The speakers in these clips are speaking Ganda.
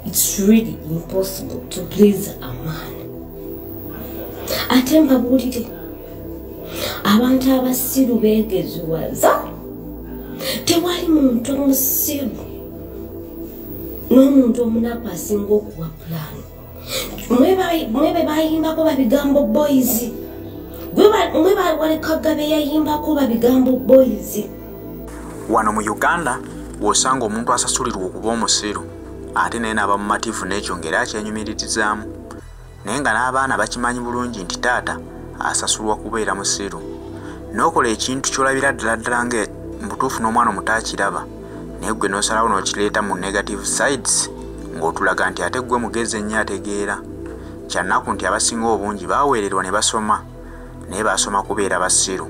It's really impossible to please a man. Ate mbabuulire abantu abasiru beegezuwaza tewali muntu omusiru n'omuntu omunaku asinga okuwa pulaani. Mwebe bayimbako babigambo boys. Mwebe Walekaggabe yayimbako babigambo boys. Wano mu Uganda wosanga omuntu asasulirwa okuba omusiru ate naye n'abamumativu n'ekyo ng'era akyenyumirizaamu naye nga n'abaana bakimanyi bulungi nti taata asasulwa kubeera musiru. N'okola ekintu ky'olabira ddala nga mbutuufu n'omwana omuto akiraba naye gwe n'osalawo n'okireeta mu negative sides ng'otulaga nti ate gwe mugezi ennyo ategeera. Kyannaku nti abasinga obungi baaweererwa ne basoma naye baasoma kubeera basiru.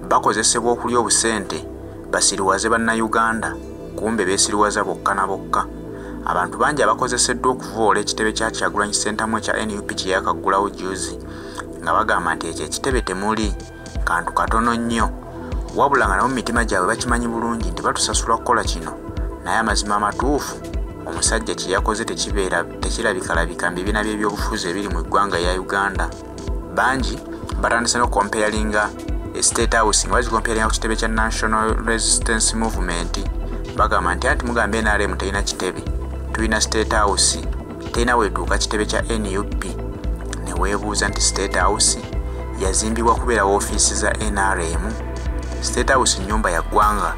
Bakozesebwa okulya obusente basiruwaze bannayuganda kumbe beesiruwaza bokka na bokka. Abantu bangi abakozeseddwa okuvoola ekitebe kya Kyagulanyi Ssentamu ekya NUP kye yakaggulawo juzi nga bagamba nti ekyo ekitebe temuli kantu katono nnyo wabula nga nabo mu mitima gyabwe bakimanyi bulungi nti batusasula kukola kino naye amazima amatuufu omusajja kye yakoze tekirabikalabika mu bibiina by'ebyobufuzi ebiri mu ggwanga ya Uganda. Bangi batandise n'okukomparinga State House nga bazikomparinga ku kitebe kya National Resistance Movement bagamba nti ati mugambe NRM terina kitebe tulina State House terina weetuuka kitebe kya NUP ne weebuuza nti State House yazimbibwa kubeera woofiisi za NRM. State House nnyumba ya ggwanga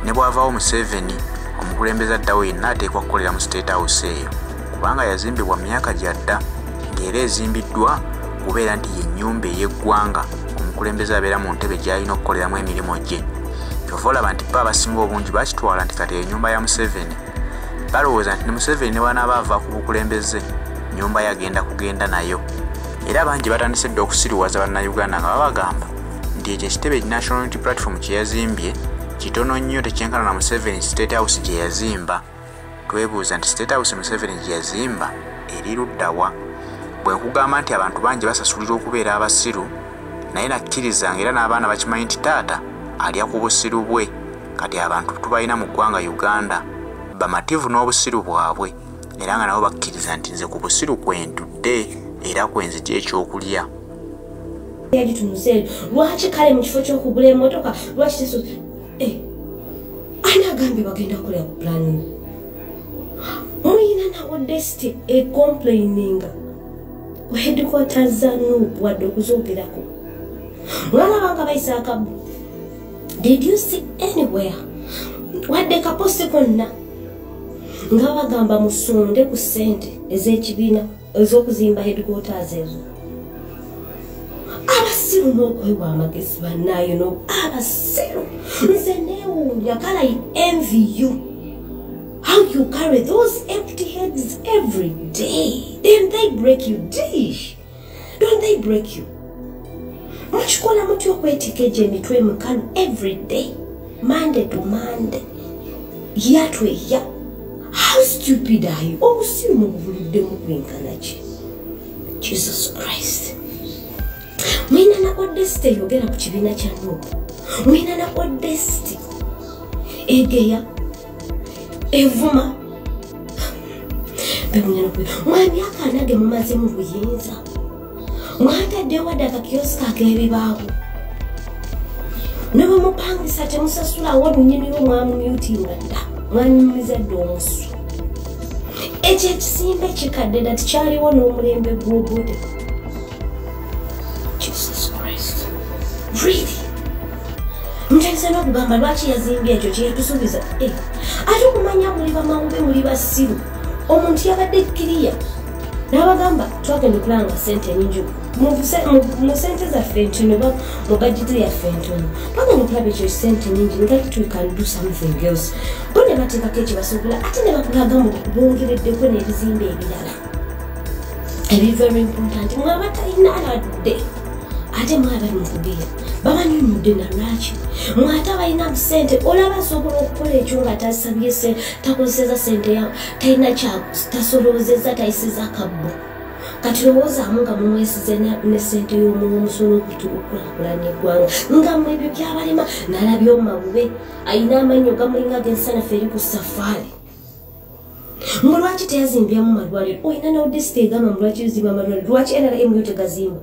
ne bw'avaawo Museveni omukulembeze addawo yenna ateekwa kukolera mu State House eyo kubanga yazimbibwa mu myaka gyadda ng'era ezimbiddwa kubeera nti ye nnyumba ey'eggwanga omukulembeze abeera mu ntebe gy'alina okukoleramu emirimu gye. Kyova olaba nti bo abasinga obungi bakitwala nti kati ennyumba ya Museveni balowooza nti ne Museveni ne bw'anaaba ava ku bukulembeze nnyumba yagenda kugenda nayo. Era bangi batandise dda okusiruwaza bannayuganda nga babagamba nti ekyo ekitebe National Unity Platform kye yazimbye kitono nnyo tekyenkana na Museveni State House gye yazimba. Twebuuza nti State House Museveni gye yazimba eri luddawa? Bwe nkugamba nti abantu bangi basasulira okubeera abasiru naye nakkirizanga era n'abaana bakimanyi nti taata alya ku busiru bwe. Kati abantu tubalina mu ggwanga Uganda bamativu n'obusiru bwabwe era nga nabo bakkiriza nti nze ku busiru kwentudde era kwenzija ekyokulya. Lwaki kale mu kifo ky'okugula emmotoka lwaki teso ani agambye bagenda kukolera ku pulaani? Muyina nawo desiti ecomplaininga ku headquarters za Nup wadde okuzoogerako. Mwalabanga bayisa akabu. Did you see anywhere wadde kaposti konna nga bagamba musonde ku ssente ez'ekibiina ez'okuzimba headquarters ezo? Abasiru n'okwewa amagezi bannaayo abasiru nze neewuunya kala I envy you how you carry those empty heads every day. Then they break you dish. Don't they break you? Mukikola mutya okwetika egyo emitwe mukano every day Monday to Monday yatweya. How stupid are you? Obusiru mubuvuliddemu kwenkana ki? Jesus Christ. Mwina na odesite yogera ku kibiina kya Nup. Mwina na odesite egeya evuma bemunyana kwe mwami akanage mumaze mu buyinza mwatadde wadde akakiyosika ak'ebibaawo ne bamupangisa temusasula walunyiniwo mwamumyutinga dda mwanyumiza dda omusu. Ekyo ekisimba ekikadde dda tikyaliwo n'omulembe gw'obudde. Jesus Christ. Really? Mutandise n'okugamba lwaki yazimbye ekyo kye yatusuubiza. Ate okumanya muli bamawube muli basiru. Omuntu yabadde kiriya n'abagamba twagenda okulanga ssente nnyingi mu ssente zaffe ntono mu bajeti yaffe ntono twagenda okulaba ekyo ssente nnyingi ngati we can do something else. Bo ne bateekako ekibasobola ate ne bakulaga mu bongereddeko n'ebizimbe ebirala ebi very important. Mwaba talina aladde ate mwaba mukugeera babanyunyudde na lwaki mwate abalina ssente olaba asobola okukola ekyo nga tasabye ssente takozeseza ssente yawo talina tasolozeza tayisiza akabbo. Kati lowoozaamu nga mumwesize ne ssente y'omusolo okukulaakulanya eggwanga nga mu ebyo byabalema n'alabye omumawube ayina amannyo gamulinga g'ensanafu eri ku safaari. Lwaki teyazimbyamu malwaliro? Oyina na disitulikiti egamba lwaki yuzimba amalwaliro? Lwaki NRM tegazimba?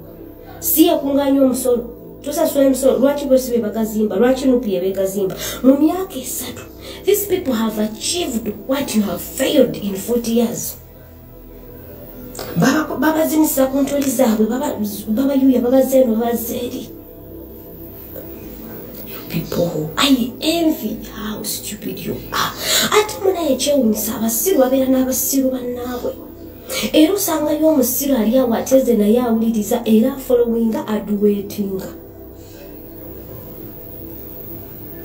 Si yakunganya omusolo. Tusasula emisolo. Lwaki bose be bagazimba? Lwaki Nup begazimba? Mu myaka 3, these people have achieved what you have failed in 40 years. Baba zinisa ku ntoli zaabwe, baba yuya, baba zeno, baba zeri. People, I envy how stupid you are. Ate muna ekyewuunyisa abasiru babeera n'abasiru bannaabwe. Era osangayo omusiru ali awo ateze naye awuliriza era followinga aduwetinga.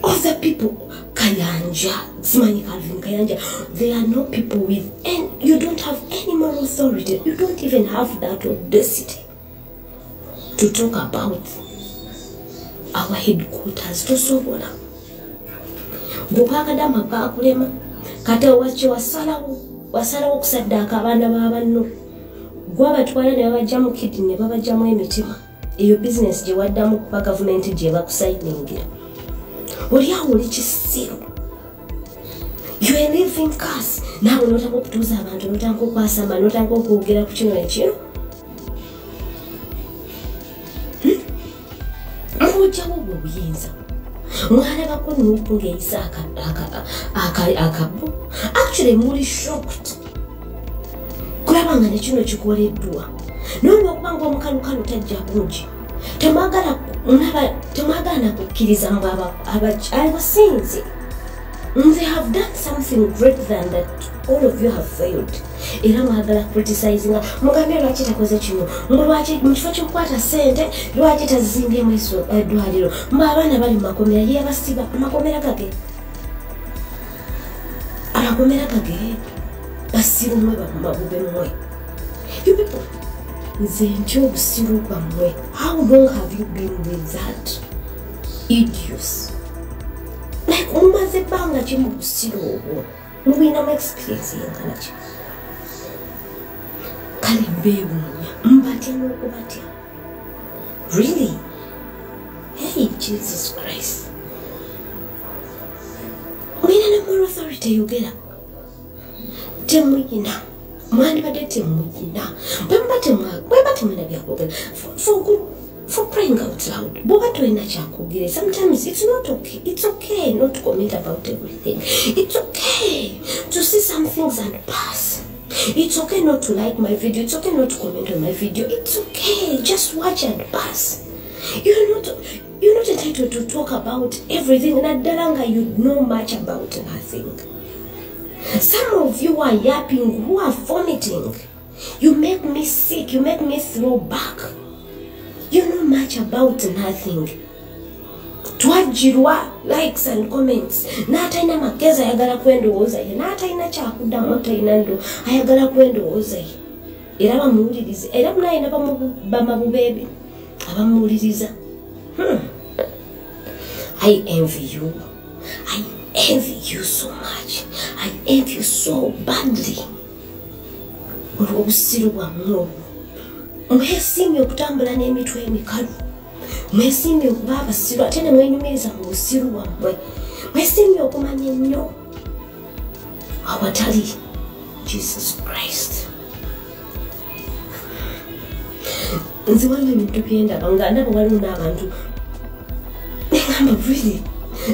Of the people, Kayanja, Simani Calvin Kayanja, they are not people with, and you don't have any moral authority. You don't even have that audacity to talk about our headquarters. To sobola. Bukaka dama kakulema, kata wache wasalawo kusaddaka abaana b'abanno. Gwa batwala ne babajjamu kidney ne babajjamu emitima. Eyo business gye waddamu kuba government gye bakusayiningira. Oli awo oli kisiru. You are living cars. Nawe notaka okutuuza abantu, notaka okwasama, notaka okwogera ku kino nekino. Mujjawo obwo obuyinza. Mwalabako Nup ng'eyisa akabbo. Actually, muli shocked. Kulaba nga ne kino kikoleddwa. N'olwokubanga omukalukalu tajja bungi. Temwagala nakukkiriza mbu abasinzi. They have done something great than that. All of you have failed. Era mwagala criticizing. Mugambye lwaki takoze kino. Lwaki mu kifo ky'okukwata ssente, lwaki tazimbyemu eddwaliro. Mbu abaana bali mu makomera ye basiba. Amakomera gage. Amakomera gage. Basiru mwe bamabube mwe. You people. How long have you been with that idiots? Like umaze banga chimu busiru obo. Mwina experience yankanachi. Kalimbewu mbatia nukubatia. Really? Hey, Jesus Christ. Mwina na moral authority yogera. Temwina. Mwani badete mwina. For crying out loud. Sometimes it's not okay. It's okay not to comment about everything. It's okay to see some things and pass. It's okay not to like my video. It's okay not to comment on my video. It's okay. Just watch and pass. You're not entitled to talk about everything. Nadaranga, you know much about nothing. Some of you are yapping, who are vomiting. You make me sick, you make me throw back. You know much about nothing. Twajirwa likes and comments. Nata ina makeza ayagala kwendowooza ye. Nata ina kyakuddamu talina ndo ayagala kwendowooza ye. Era bamuwuliriza. Era munaayina bamabubeebi abamuwuliriza. I envy you. I envy you so much. I envy you so badly. Olwobusiru bwammwe. Mwesimye okutambula n'emitwe emikalu. Mwesimye okuba abasiru ate ne mwenyumiriza mu busiru bwammwe. Mwesimye okumanya ennyo awatali Jesus Christ. Nze waliwo ebintu bye ndaba nga ndaba waliwo n'abantu negamba really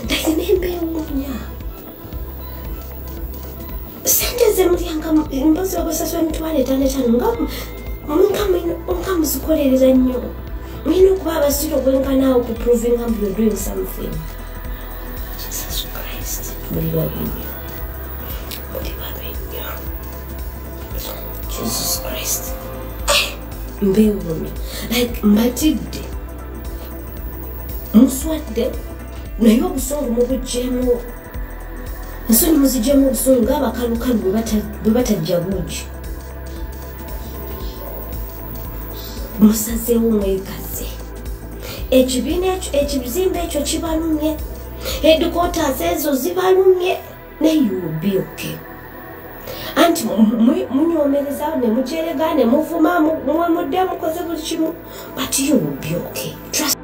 talina embeewuunya. Sente ze mulyanga mpozi babasasula $5,500 nga muzikolerera nnyo. Mulina okuba abasiru obwenkanaawo okuprovinga mbu you're doing something. Jesus Christ. Muli babi nnyo. Jesus Christ. Mbeewuunya. Like mbatidde. Muswadde. Naye obusungu mubuggyemu. Nsonyi muziggyemu obusungu ng'abakalukalu bwe batajja buugi. Musazeewo mwekaze. Ekibiina ekyo ekizimbe ekyo kibalumye. Headquarters ezo zibalumye. Ne you will be okay. Anti munyomereza ne mujerega ne muvuma mudde mukoze buli kimu. But you will be okay.